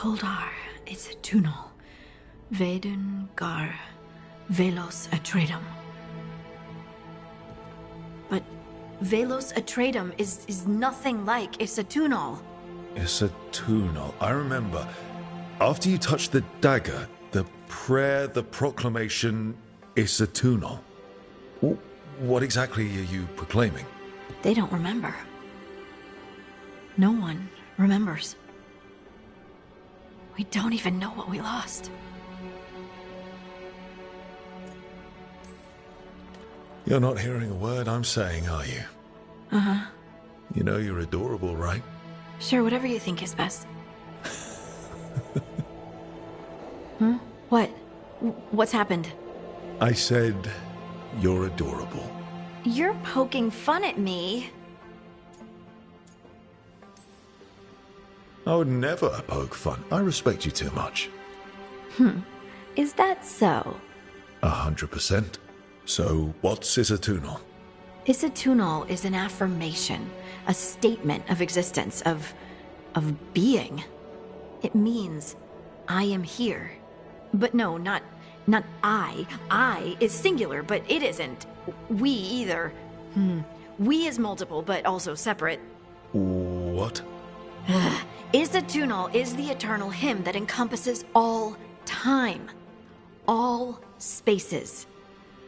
Holdar, it's a tunel. Veilguard, Velos Atreidim. But Velos Atreidim is nothing like Isatunal. Isatunal, I remember. After you touched the dagger, the prayer, the proclamation, Isatunal. What exactly are you proclaiming? They don't remember. No one remembers. We don't even know what we lost. You're not hearing a word I'm saying, are you? Uh-huh. You know you're adorable, right? Sure, whatever you think is best. Huh? What? What's happened? I said you're adorable. You're poking fun at me. I would never poke fun. I respect you too much. Is that so? 100%. So, what's Isatunal? Isatunal is an affirmation, a statement of existence, of being. It means, I am here. But no, not I. I is singular, but it isn't. We either. We is multiple, but also separate. What? Isatunal is the eternal hymn that encompasses all time. All spaces.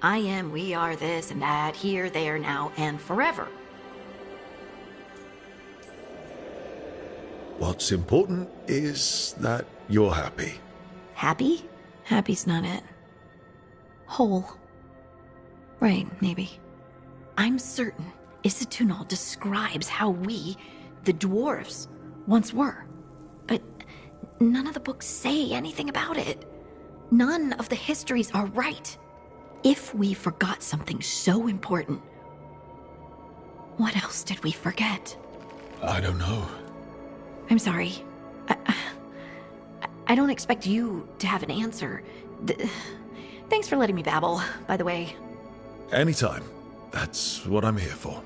I am, we are, this and that, here, there, now, and forever. What's important is that you're happy. Happy? Happy's not it. Whole. Right, maybe. I'm certain Isatunal describes how we, the dwarves, once were. But none of the books say anything about it. None of the histories are right. If we forgot something so important, what else did we forget? I don't know. I'm sorry. I don't expect you to have an answer. Thanks for letting me babble, by the way. Anytime. That's what I'm here for.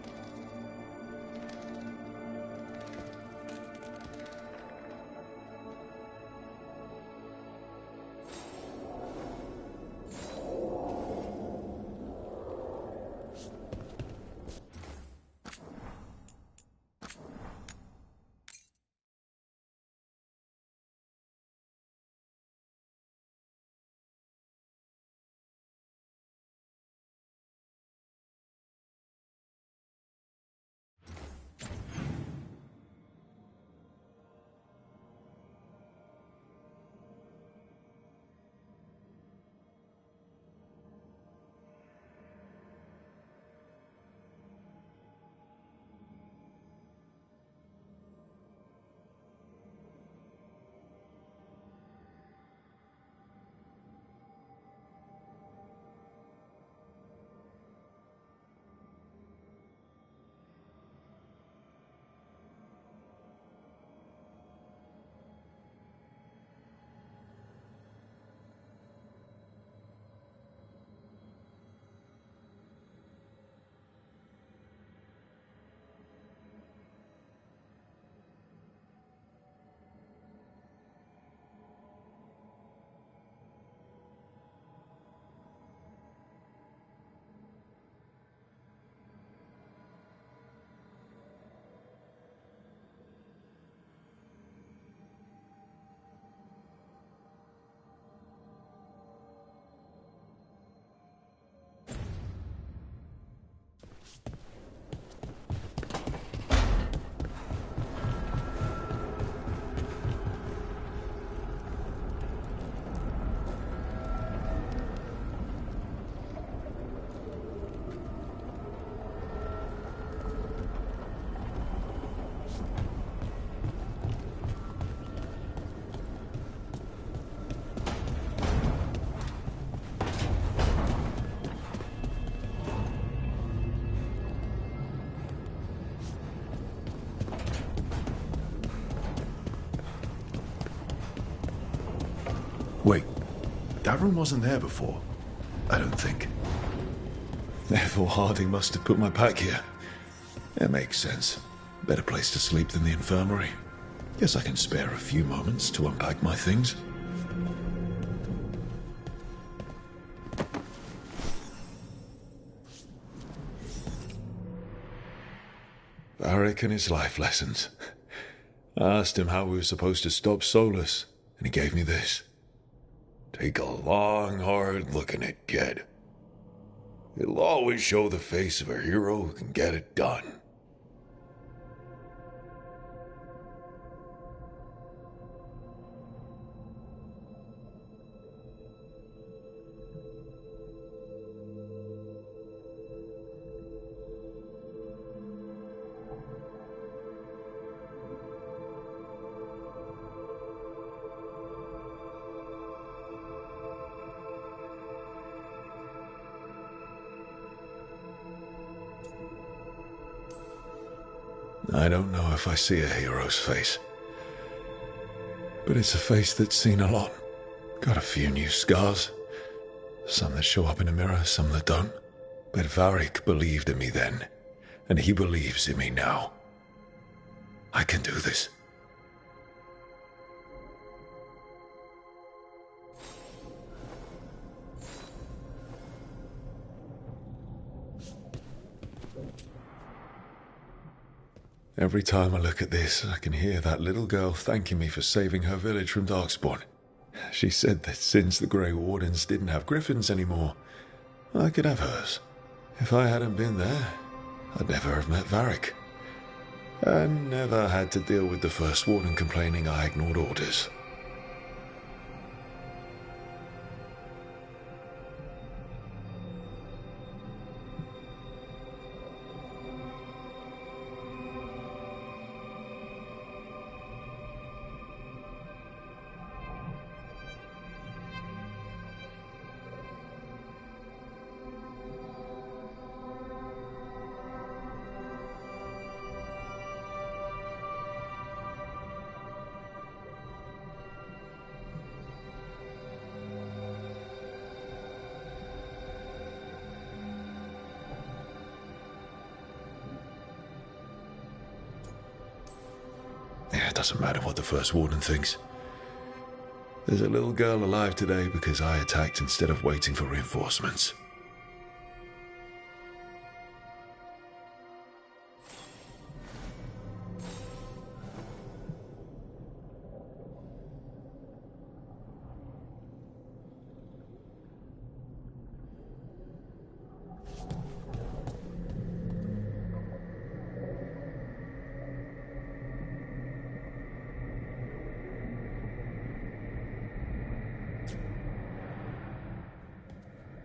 Wait, that room wasn't there before. I don't think. Therefore, Harding must have put my pack here. It makes sense. Better place to sleep than the infirmary. Guess I can spare a few moments to unpack my things. Varric and his life lessons. I asked him how we were supposed to stop Solus, and he gave me this. Take a long, hard look at it, kid. It'll always show the face of a hero who can get it done. I don't know if I see a hero's face, but it's a face that's seen a lot. Got a few new scars. Some that show up in a mirror, some that don't. But Varric believed in me then, and he believes in me now. I can do this. Every time I look at this, I can hear that little girl thanking me for saving her village from Darkspawn. She said that since the Grey Wardens didn't have griffins anymore, I could have hers. If I hadn't been there, I'd never have met Varric. And never had to deal with the First Warden complaining I ignored orders. It doesn't matter what the First Warden thinks. There's a little girl alive today because I attacked instead of waiting for reinforcements.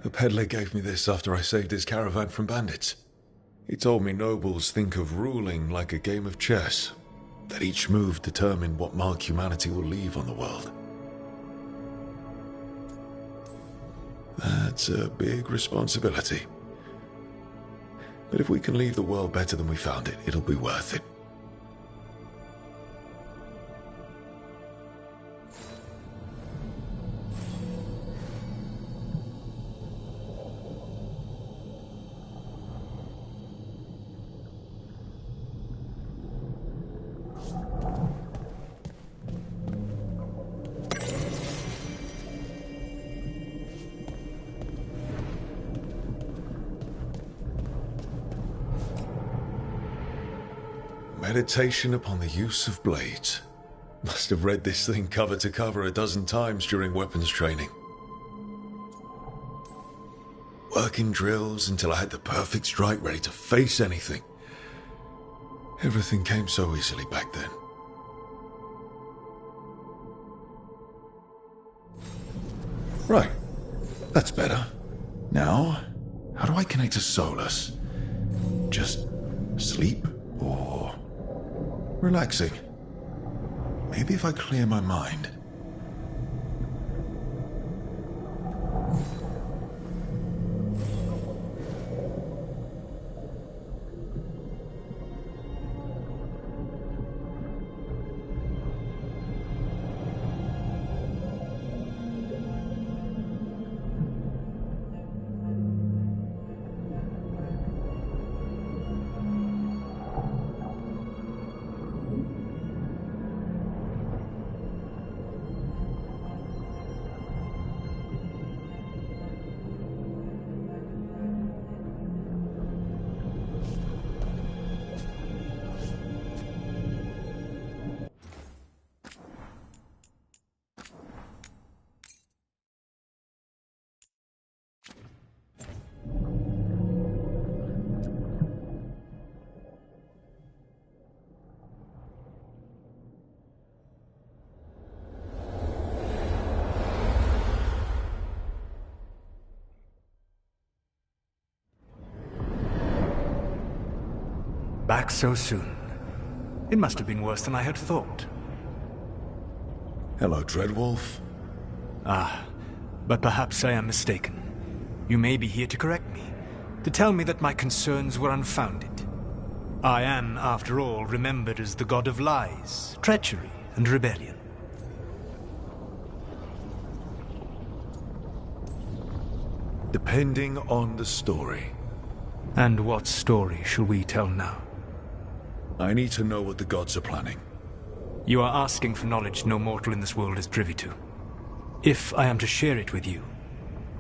The peddler gave me this after I saved his caravan from bandits. He told me nobles think of ruling like a game of chess, that each move determined what mark humanity will leave on the world. That's a big responsibility. But if we can leave the world better than we found it, it'll be worth it. Meditation upon the use of blades. Must have read this thing cover to cover a dozen times during weapons training. Working drills until I had the perfect strike ready to face anything. Everything came so easily back then. Right, that's better. Now, how do I connect to Solus? Just sleep or relaxing? Maybe if I clear my mind. Back so soon. It must have been worse than I had thought. Hello, Dreadwolf. But perhaps I am mistaken. You may be here to correct me, to tell me that my concerns were unfounded. I am, after all, remembered as the god of lies, treachery, and rebellion. Depending on the story. And what story shall we tell now? I need to know what the gods are planning. You are asking for knowledge no mortal in this world is privy to. If I am to share it with you,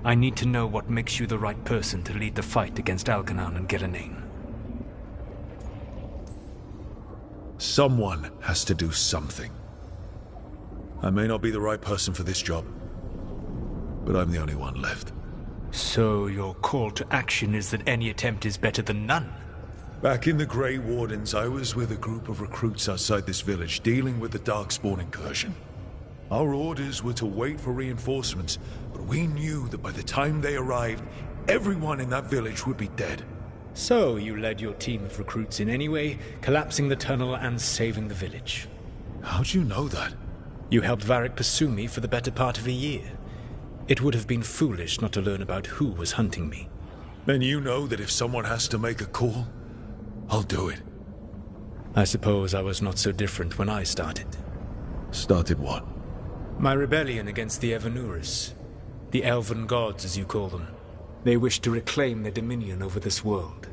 I need to know what makes you the right person to lead the fight against Algernon and Gillenane. Someone has to do something. I may not be the right person for this job, but I'm the only one left. So your call to action is that any attempt is better than none? Back in the Grey Wardens, I was with a group of recruits outside this village dealing with the Darkspawn incursion. Our orders were to wait for reinforcements, but we knew that by the time they arrived, everyone in that village would be dead. So you led your team of recruits in any way, collapsing the tunnel and saving the village. How'd you know that? You helped Varric pursue me for the better part of a year. It would have been foolish not to learn about who was hunting me. Then you know that if someone has to make a call, I'll do it. I suppose I was not so different when I started. Started what? My rebellion against the Evanuris. The Elven Gods, as you call them. They wish to reclaim their dominion over this world.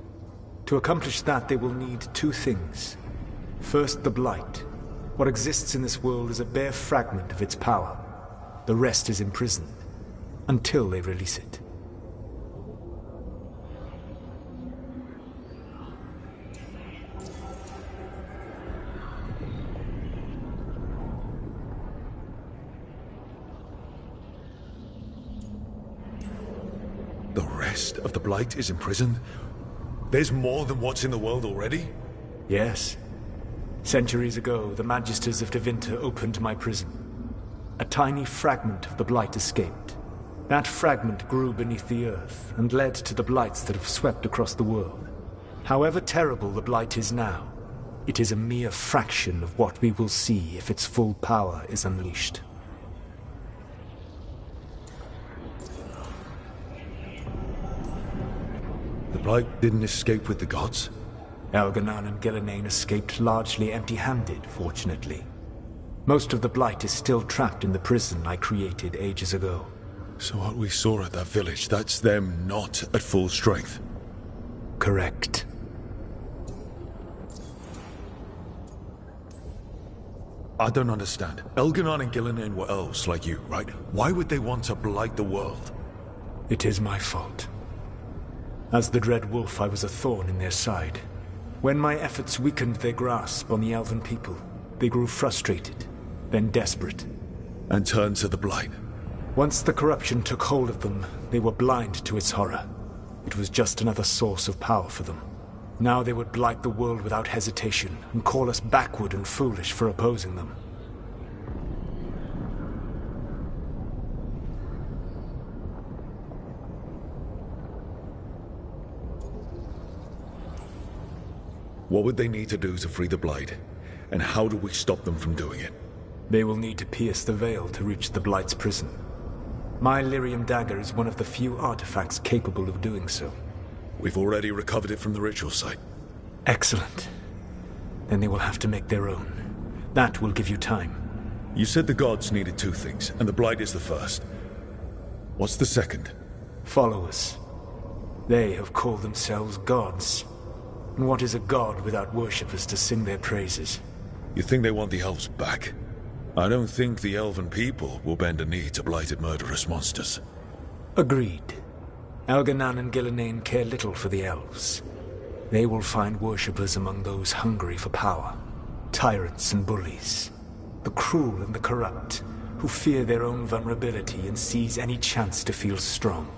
To accomplish that, they will need two things. First, the Blight. What exists in this world is a bare fragment of its power. The rest is imprisoned, until they release it. The rest of the Blight is imprisoned? There's more than what's in the world already? Yes. Centuries ago, the Magisters of Tevinter opened my prison. A tiny fragment of the Blight escaped. That fragment grew beneath the earth and led to the Blights that have swept across the world. However terrible the Blight is now, it is a mere fraction of what we will see if its full power is unleashed. The Blight didn't escape with the gods? Algernon and Gillenane escaped largely empty-handed, fortunately. Most of the Blight is still trapped in the prison I created ages ago. So what we saw at that village, that's them not at full strength? Correct. I don't understand. Algernon and Gillenane were elves like you, right? Why would they want to blight the world? It is my fault. As the Dread Wolf, I was a thorn in their side. When my efforts weakened their grasp on the Elven people, they grew frustrated, then desperate. And turned to the Blight. Once the corruption took hold of them, they were blind to its horror. It was just another source of power for them. Now they would blight the world without hesitation, and call us backward and foolish for opposing them. What would they need to do to free the Blight? And how do we stop them from doing it? They will need to pierce the veil to reach the Blight's prison. My Lyrium dagger is one of the few artifacts capable of doing so. We've already recovered it from the ritual site. Excellent. Then they will have to make their own. That will give you time. You said the gods needed two things, and the Blight is the first. What's the second? Followers. They have called themselves gods. And what is a god without worshippers to sing their praises? You think they want the elves back? I don't think the elven people will bend a knee to blighted murderous monsters. Agreed. Algernon and Gillenane care little for the elves. They will find worshippers among those hungry for power. Tyrants and bullies. The cruel and the corrupt, who fear their own vulnerability and seize any chance to feel strong.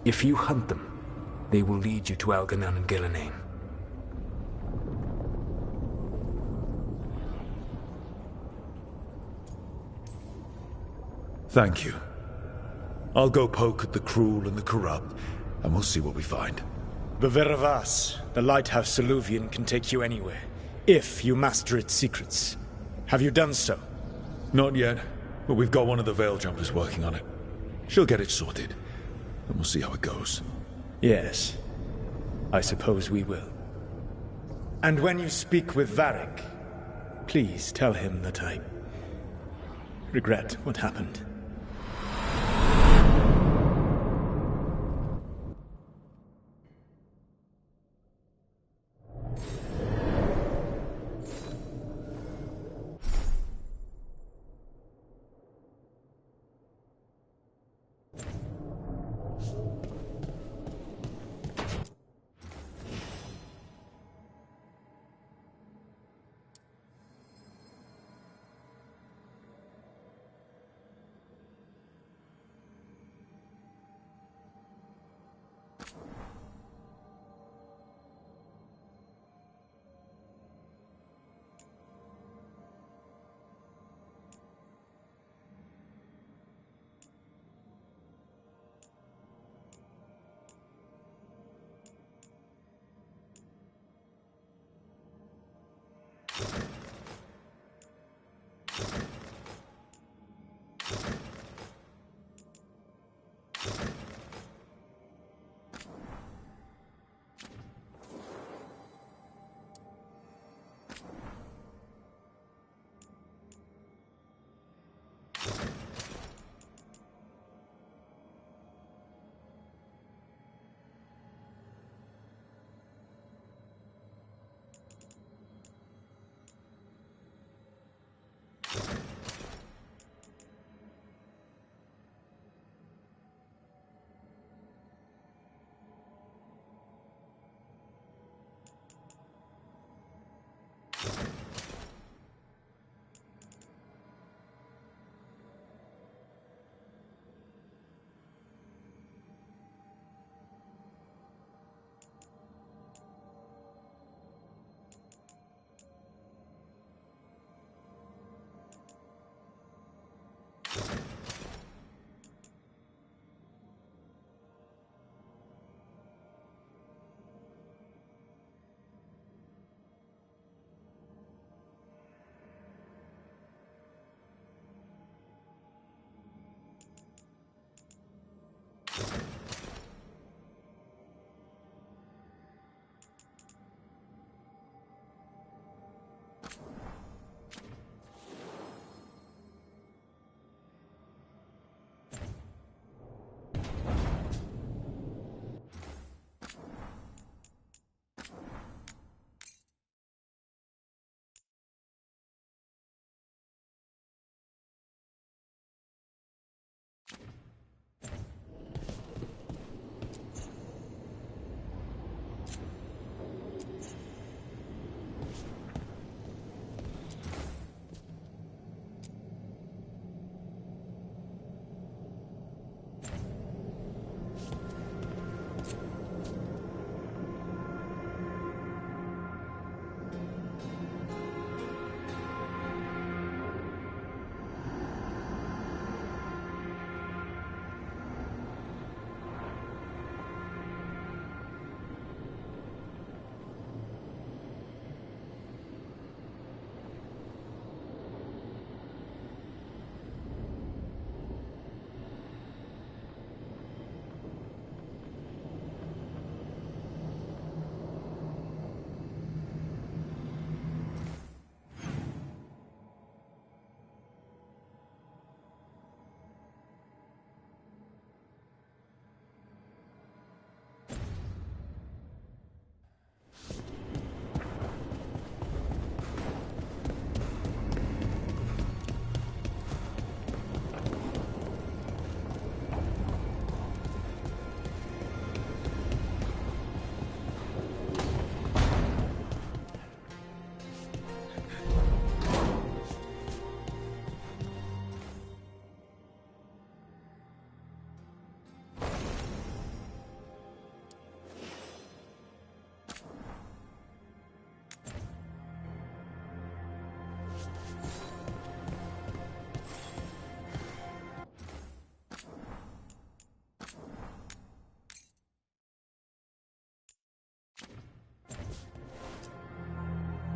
If you hunt them, they will lead you to Algernon and Gillenane. Thank you. I'll go poke at the cruel and the corrupt, and we'll see what we find. The Veravas, the lighthouse Soluvian, can take you anywhere, if you master its secrets. Have you done so? Not yet, but we've got one of the Veil Jumpers working on it. She'll get it sorted, and we'll see how it goes. Yes, I suppose we will. And when you speak with Varric, please tell him that I regret what happened.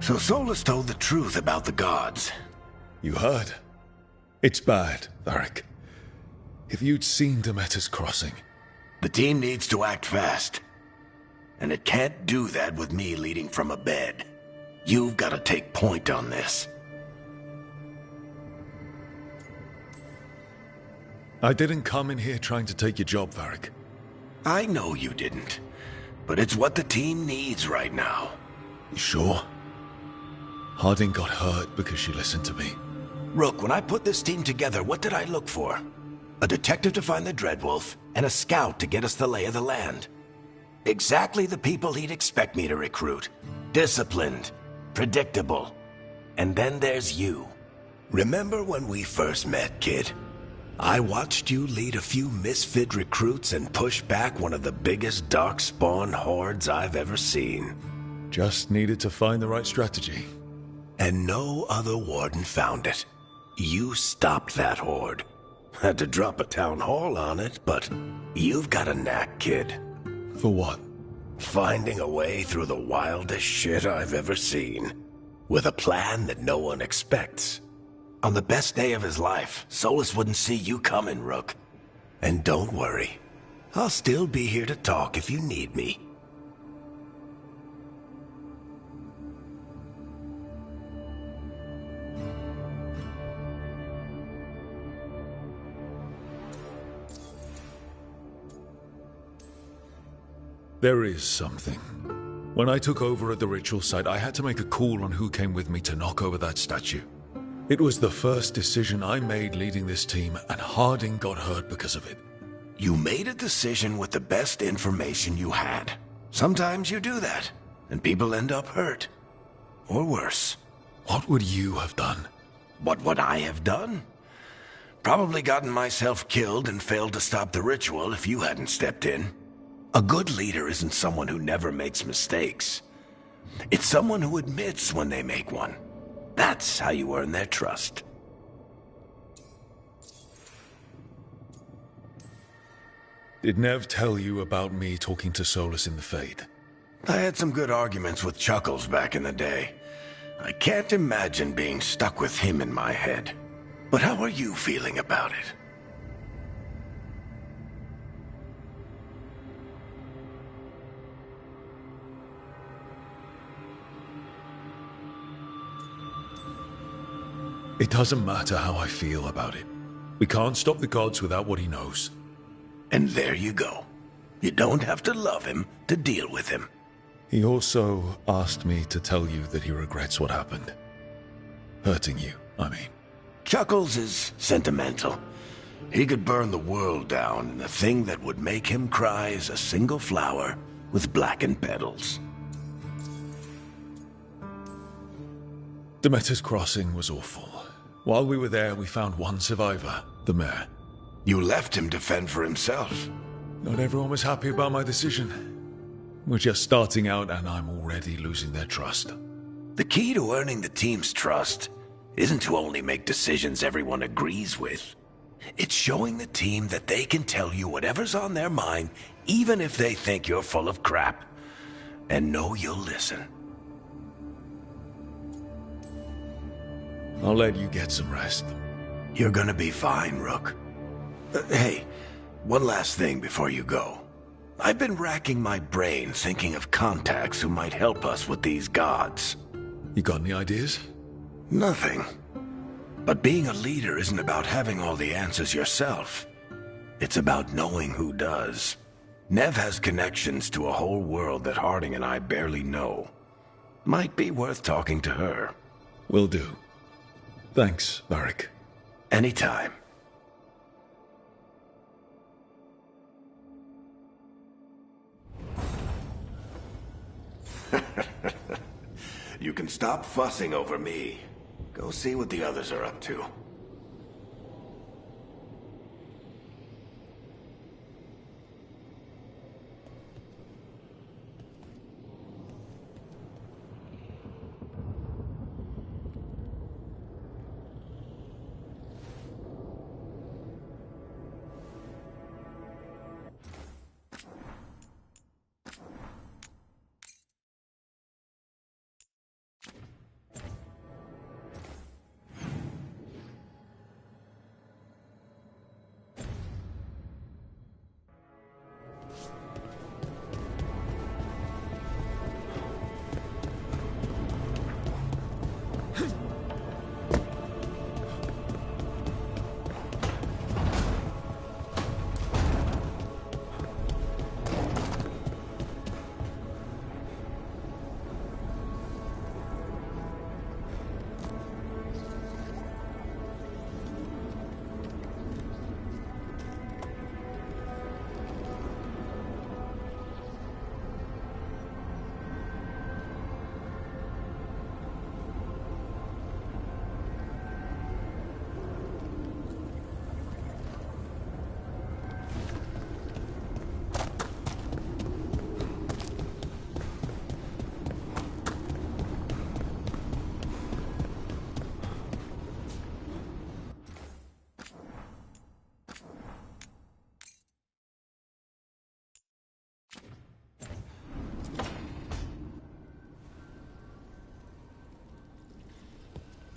So Solus told the truth about the gods. You heard? It's bad, Varric. If you'd seen Demeter's crossing... The team needs to act fast. And it can't do that with me leading from a bed. You've got to take point on this. I didn't come in here trying to take your job, Varric. I know you didn't. But it's what the team needs right now. You sure? Harding got hurt because she listened to me. Rook, when I put this team together, what did I look for? A detective to find the Dreadwolf, and a scout to get us the lay of the land. Exactly the people he'd expect me to recruit. Disciplined, predictable. And then there's you. Remember when we first met, kid? I watched you lead a few misfit recruits and push back one of the biggest darkspawn hordes I've ever seen. Just needed to find the right strategy. And no other warden found it. You stopped that horde. Had to drop a town hall on it, but you've got a knack, kid. For what? Finding a way through the wildest shit I've ever seen. With a plan that no one expects. On the best day of his life, Solus wouldn't see you coming, Rook. And don't worry. I'll still be here to talk if you need me. There is something. When I took over at the ritual site, I had to make a call on who came with me to knock over that statue. It was the first decision I made leading this team, and Harding got hurt because of it. You made a decision with the best information you had. Sometimes you do that, and people end up hurt. Or worse. What would you have done? What would I have done? Probably gotten myself killed and failed to stop the ritual if you hadn't stepped in. A good leader isn't someone who never makes mistakes. It's someone who admits when they make one. That's how you earn their trust. Did Nev tell you about me talking to Solus in the Fade? I had some good arguments with Chuckles back in the day. I can't imagine being stuck with him in my head. But how are you feeling about it? It doesn't matter how I feel about it. We can't stop the gods without what he knows. And there you go. You don't have to love him to deal with him. He also asked me to tell you that he regrets what happened. Hurting you, I mean. Chuckles is sentimental. He could burn the world down, and the thing that would make him cry is a single flower with blackened petals. Demeter's crossing was awful. While we were there, we found one survivor, the mayor. You left him to fend for himself. Not everyone was happy about my decision. We're just starting out, and I'm already losing their trust. The key to earning the team's trust isn't to only make decisions everyone agrees with. It's showing the team that they can tell you whatever's on their mind, even if they think you're full of crap. And know you'll listen. I'll let you get some rest. You're gonna be fine, Rook. Hey, one last thing before you go. I've been racking my brain thinking of contacts who might help us with these gods. You got any ideas? Nothing. But being a leader isn't about having all the answers yourself. It's about knowing who does. Nev has connections to a whole world that Harding and I barely know. Might be worth talking to her. Will do. Thanks, Varric. Anytime. You can stop fussing over me. Go see what the others are up to.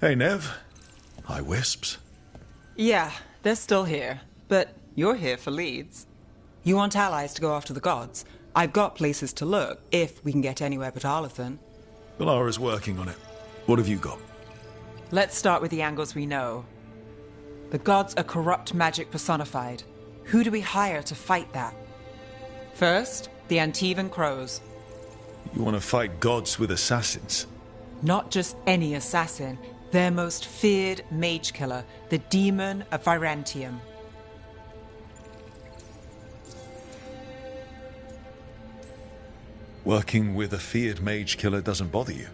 Hey, Nev. Hi, Wisps. Yeah, they're still here. But you're here for leads. You want allies to go after the gods? I've got places to look, if we can get anywhere but Arlathan. Valara's working on it. What have you got? Let's start with the angles we know. The gods are corrupt magic personified. Who do we hire to fight that? First, the Antivan Crows. You want to fight gods with assassins? Not just any assassin, their most feared mage killer, the Demon of Virantium. Working with a feared mage killer doesn't bother you?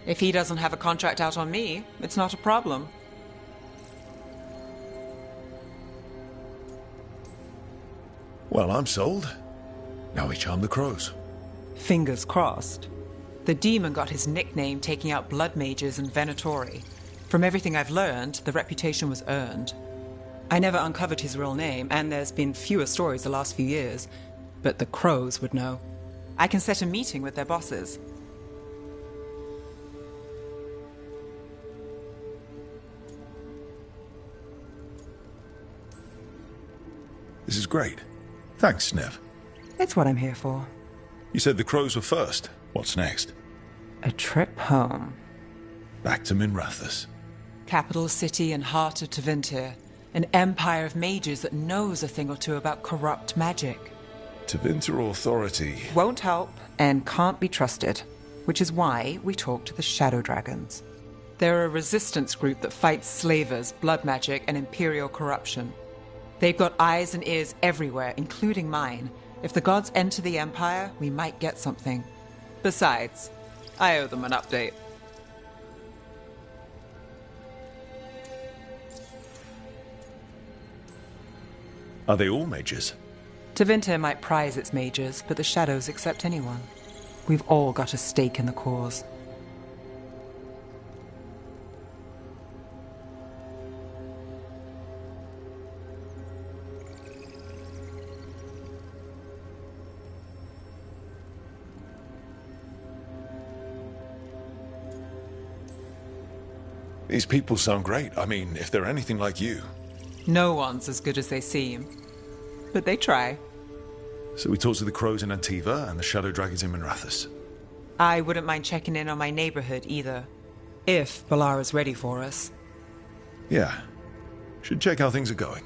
If he doesn't have a contract out on me, it's not a problem. Well, I'm sold. Now we charm the crows. Fingers crossed. The demon got his nickname taking out blood mages and venatori. From everything I've learned, the reputation was earned. I never uncovered his real name, and there's been fewer stories the last few years, but the crows would know. I can set a meeting with their bosses. This is great. Thanks, Nev. It's what I'm here for. You said the crows were first. What's next? A trip home. Back to Minrathous. Capital city and heart of Tevinter. An empire of mages that knows a thing or two about corrupt magic. Tevinter authority. Won't help and can't be trusted, which is why we talk to the Shadow Dragons. They're a resistance group that fights slavers, blood magic, and imperial corruption. They've got eyes and ears everywhere, including mine. If the gods enter the Empire, we might get something. Besides, I owe them an update. Are they all mages? Tevinter might prize its mages, but the Shadows accept anyone. We've all got a stake in the cause. These people sound great. I mean, if they're anything like you. No one's as good as they seem. But they try. So we talk to the crows in Antiva and the shadow dragons in Minrathous. I wouldn't mind checking in on my neighborhood either. If Valara's ready for us. Yeah. Should check how things are going.